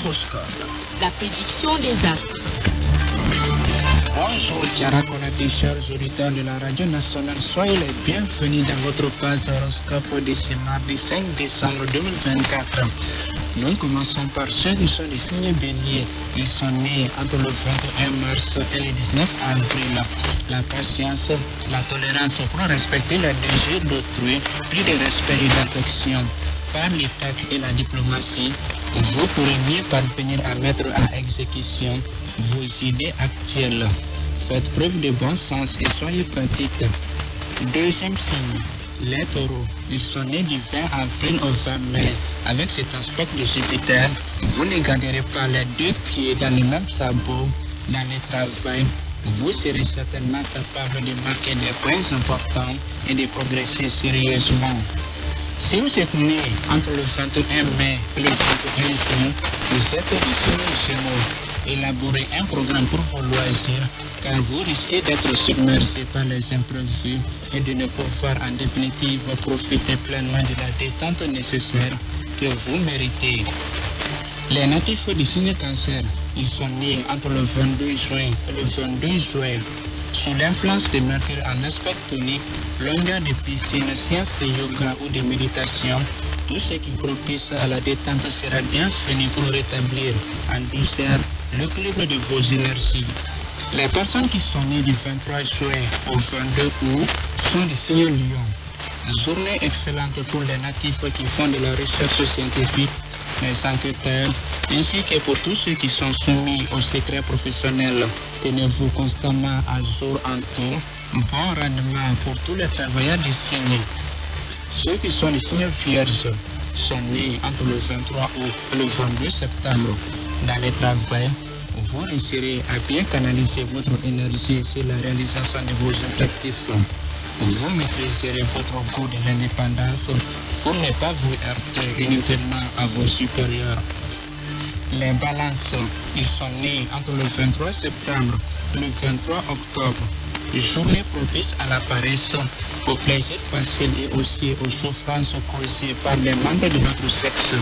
L'horoscope. La prédiction des astres. Bonjour, chers chers auditeurs de la radio nationale. Soyez les bienvenus dans votre page horoscope de ce mardi 5 décembre 2024. Nous commençons par ceux qui sont des signes béliers. Ils sont nés entre le 21 mars et le 19 avril. La patience, la tolérance pour respecter les désirs d'autrui, plus de respect et d'affection. Par les tact et la diplomatie, vous pourrez mieux parvenir à mettre à exécution vos idées actuelles. Faites preuve de bon sens et soyez pratiques. Deuxième signe, les taureaux. Ils sont nés du 20 avril au 20 mai. Avec cet aspect de Jupiter, vous ne garderez pas les deux pieds dans le même sabot dans le travail. Vous serez certainement capable de marquer des points importants et de progresser sérieusement. Si vous êtes né entre le 21 mai et le 21 juin, vous êtes des signes Gémeaux. Élaborez un programme pour vos loisirs, car vous risquez d'être submergé par les imprévus et de ne pouvoir en définitive profiter pleinement de la détente nécessaire que vous méritez. Les natifs du signe Cancer, ils sont nés entre le 22 juin et le 22 juillet. Sous l'influence de Mercure en aspect tonique, longueur de piscine, sciences de yoga ou de méditation, tout ce qui propice à la détente sera bienvenu pour rétablir en douceur l'équilibre de vos énergies. Les personnes qui sont nées du 23 juin au 22 août sont des signes Lion. Journée excellente pour les natifs qui font de la recherche scientifique, les enquêteurs, ainsi que pour tous ceux qui sont soumis au secret professionnel. Tenez-vous constamment à jour en tout. Bon rendement pour tous les travailleurs des signes. Ceux qui sont des signes vierges sont nés entre le 23 août et le 22 septembre. Dans le travail, vous réussirez à bien canaliser votre énergie sur la réalisation de vos objectifs. Vous maîtriserez votre goût de l'indépendance pour ne pas vous heurter inutilement à vos supérieurs. Les balances, ils sont nés entre le 23 septembre et le 23 octobre. Journée propice à la paresse, au plaisir facile et aussi aux souffrances causées par les membres de notre sexe.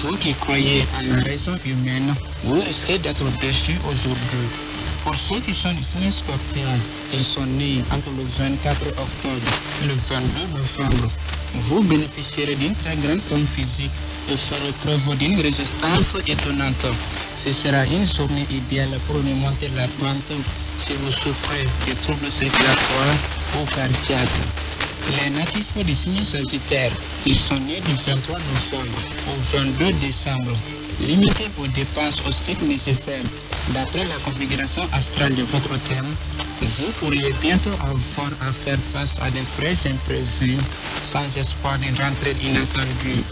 Vous qui croyez en la raison humaine, vous risquez d'être déçus aujourd'hui. Pour ceux qui sont des signes Scorpions, ils sont nés entre le 24 octobre et le 22 novembre. Vous bénéficierez d'une très grande forme physique et ferez preuve d'une résistance étonnante. Ce sera une journée idéale pour remonter la pente si vous souffrez de troubles circulatoires ou cardiaques. Les natifs du signe Sagittaire, ils sont nés du 23 novembre au 22 décembre. Limitez vos dépenses au strict nécessaire. D'après la configuration astrale de votre thème, vous pourriez bientôt avoir à faire face à des frais imprévus sans espoir de rentrée inattendue.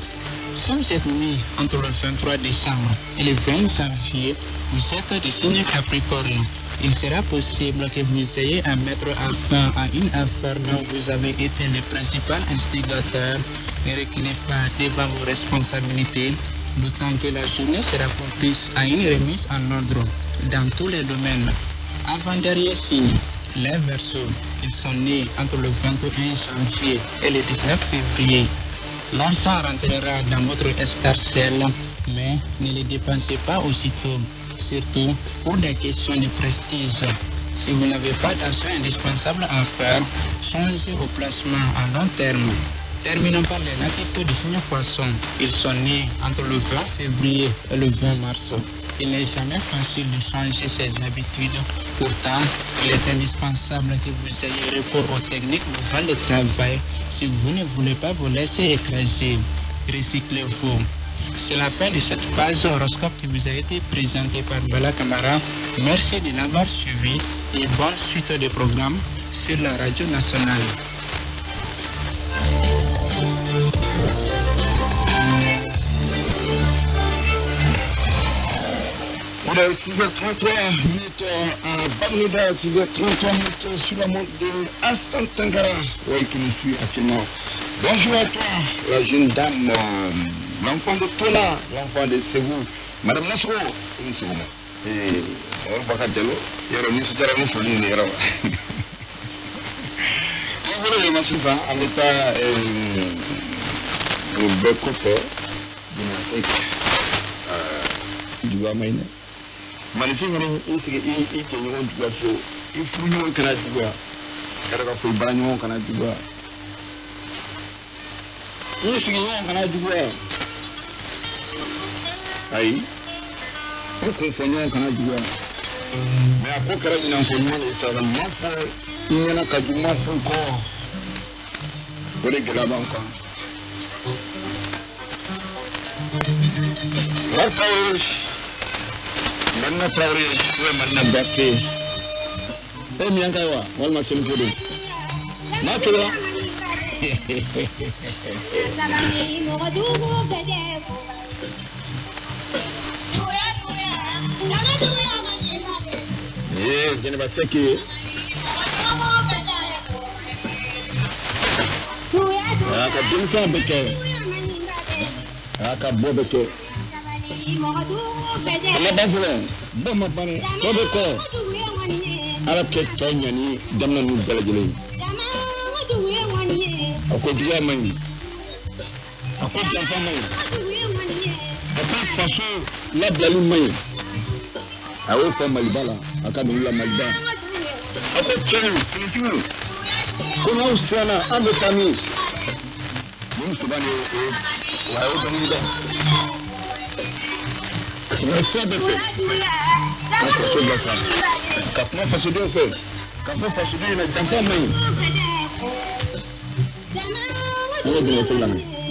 Si vous êtes né entre le 23 décembre et le 20 janvier, vous êtes du signe Capricorne. Il sera possible que vous ayez à mettre fin à une affaire dont vous avez été le principal instigateur. Ne reculez pas devant vos responsabilités, d'autant que la journée sera propice à une remise en ordre dans tous les domaines. Avant-dernier signe, les Verseaux, ils sont nés entre le 21 janvier et le 19 février. L'argent rentrera dans votre escarcelle, mais ne le dépensez pas aussitôt, surtout pour des questions de prestige. Si vous n'avez pas d'argent indispensable à faire, changez au placement à long terme. Terminons par les natifs du signe Poisson. Ils sont nés entre le 20 février et le 20 mars. Il n'est jamais facile de changer ses habitudes. Pourtant, il est indispensable que vous ayez recours aux techniques nouvelles de travail si vous ne voulez pas vous laisser écraser. Recyclez-vous. C'est la fin de cette page horoscope qui vous a été présentée par Bala Camara. Merci de l'avoir suivi et bonne suite des programmes sur la radio nationale. Il est 6h33 minutes à Bamouda, 6h33 minutes sur la montre de Astan Tangara, oui, qui nous suit actuellement. Bonjour à toi, la jeune dame, l'enfant de Tola, l'enfant de Ségou, Madame Nassoro, une seconde. Et on va Diallo, il y a un ministre de la Folie, il y a un. Et voilà, il y a un état de Becofer, juguya ma ina manifin ne i ke ɲɔgɔn juguya so i furu ɲɔgɔn kana juguya kada ka fɔ i bara ɲɔgɔn kana juguya i sigi ɲɔgɔn kana juguya ayi i kun fɔ ɲɔgɔn kana juguya mais a ko kɛra ɲinanfɔ ɲuman de sara ɲuman fɔ i ɲɛna ka juguman fɔ kɔ o de gɛlɛya b'an kan Martaoué Madina Traoré ou Madina Baké e mi yanka wa walma selu fodo na kira jene ba seki aka dimsa beke aka bobeke ala bafule bama bane ko be ko arab ke tanyani damna nu belajele ako diga mani ako tanfa mani ako faso la blalu mani awo fa malibala aka no la maliba ako chenu tintingu kuna usana ametani mun subani wa ayo donida c'est ça de fait quand on fait de fait quand on fait de dans pas main on est dans